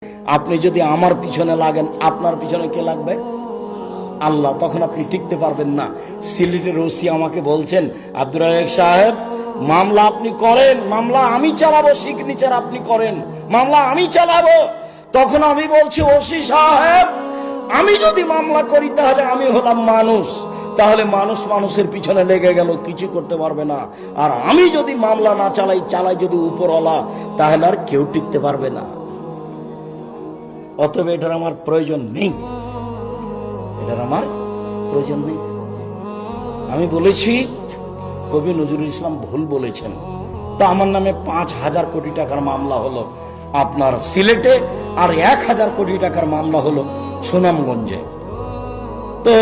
আপনি যদি আমার পিছনে লাগেন, আপনার পিছনে কে লাগবে? আল্লাহ। তখন আপনি টিকতে পারবেন না। সিলেটের ওসি আমাকে বলছেন, আব্দুর রাজ্জাক সাহেব, মামলা আপনি করেন, মামলা আমি চালাবো, সিগনেচার আপনি করেন, মামলা আমি চালাবো। তখন আমি বলছি, ওসি সাহেব, আমি যদি মামলা করি তাহলে আমি হলাম মানুষ, তাহলে মানুষ মানুষের পিছনে লেগে গেল, কিছু করতে পারবে না। আর আমি যদি মামলা না চালাই যদি উপরওয়ালা, তাহলে আর কেউ টিকতে পারবে না। অতএব এটার আমার প্রয়োজন নেই, এটার আমার প্রয়োজন নেই। আমি বলেছি কবি নজরুল ইসলাম ভুল বলেছেন। তো আমার নামে 5,000 কোটি টাকার মামলা হলো আপনার সিলেটে, আর 1,000 কোটি টাকার মামলা হলো সুনামগঞ্জে। তো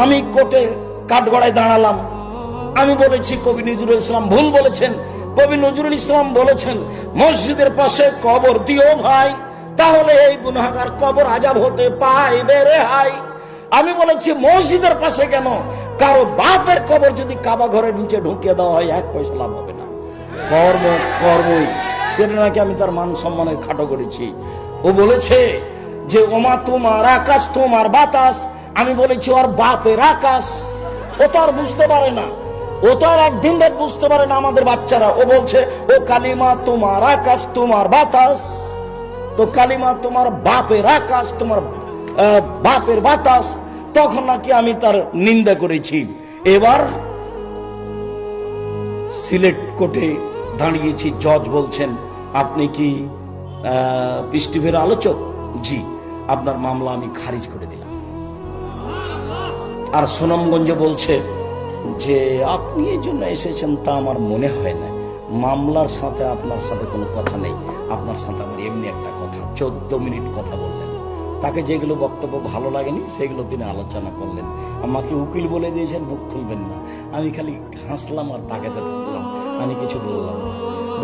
আমি কোর্টে কাঠগড়ায় দাঁড়ালাম। আমি বলেছি কবি নজরুল ইসলাম ভুল বলেছেন। কবি নজরুল ইসলাম বলেছেন, মসজিদের পাশে কবর দিও ভাই, তাহলে এই গুনাহগার কবর আজাব হতে পাইবে রেহাই। আমি বলেছি মসজিদের পাশে কেন, কারো বাপের কবর যদি কাবা ঘরের নিচে ঢুকিয়ে দেওয়া হয় 1 পয়সা লাভ হবে না। কর্মই কেন নাকি আমি তার মান সম্মানের খাটো করেছি। ও বলেছে যে ওমা তোমার আকাশ তোমার বাতাস। আমি বলেছি ওর বাপের আকাশ। ও তো আর বুঝতে পারে না, ও তো আর একদিন রাত বুঝতে পারে না আমাদের বাচ্চারা। ও বলছে ও কালিমা তোমার আকাশ তোমার বাতাস। তো কালিমা তোমার বাপের আকাশ তোমার বাপের বাতাস। তখন নাকি আমি তার নিন্দা করেছি। এবার সিলেট কোর্টে দাঁড়িয়েছি, জজ বলছেন, আপনি কি পিস টিভির আলোচক? জি। আপনার মামলা আমি খারিজ করে দিলাম। আর সুনামগঞ্জে বলছে যে আপনি এই জন্য এসেছেন তা আমার মনে হয় না, মামলার সাথে আপনার সাথে কোনো কথা নেই, আপনার সাথে আমার এমনি একটা কথা। 14 মিনিট কথা বললেন। তাকে যেগুলো বক্তব্য ভালো লাগেনি সেগুলো তিনি আলোচনা করলেন। আমাকে উকিল বলে দিয়েছেন বুক খুলবেন না। আমি খালি হাসলাম আর তাকে দেখলাম, আমি কিছু বললাম না।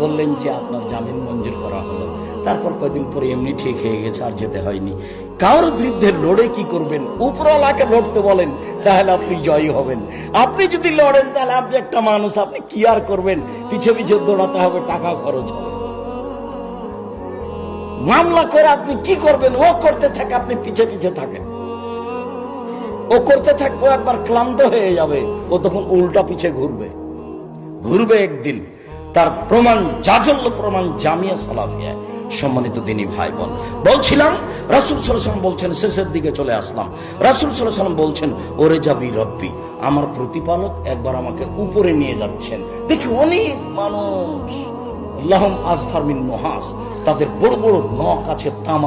বললেন যে আপনার জামিন মঞ্জুর করা হলো। তারপর কয়দিন পরে এমনি ঠিক হয়ে গেছে, আর যেতে হয়নি। কারোর বিরুদ্ধে লড়ে কি করবেন? উপরওয়ালাকে লড়তে বলেন, তাহলে আপনি জয়ী হবেন। আপনি যদি লড়েন তাহলে আপনি একটা মানুষ, আপনি কি আর করবেন? পিছে পিছে দৌড়াতে হবে, টাকা খরচ হবে। মামলা করে আপনি কি করবেন? ও করতে থাকে, আপনি পিছে পিছে থাকেন। ও করতে থাকে, ও একবার ক্লান্ত হয়ে যাবে, ও তখন উল্টা পিছে ঘুরবে একদিন। তার প্রমাণ, জাজল্য প্রমাণ জামিয়া সালাফিয়া। সম্মানিত দিনী ভাই বোন, বলছিলাম রাসূল সাল্লাল্লাহু আলাইহি ওয়াসাল্লাম বলছেন, শেষের দিকে চলে আসলাম। রাসূল সাল্লাল্লাহু আলাইহি ওয়াসাল্লাম বলছেন, ওরে যাবি রব্বি, আমার প্রতিপালক একবার আমাকে উপরে নিয়ে যাচ্ছেন। দেখি অনেক মানুষ, লাহুম আযফার মিন নুহাস, তাদের বড় বড় নখ আছে তামা।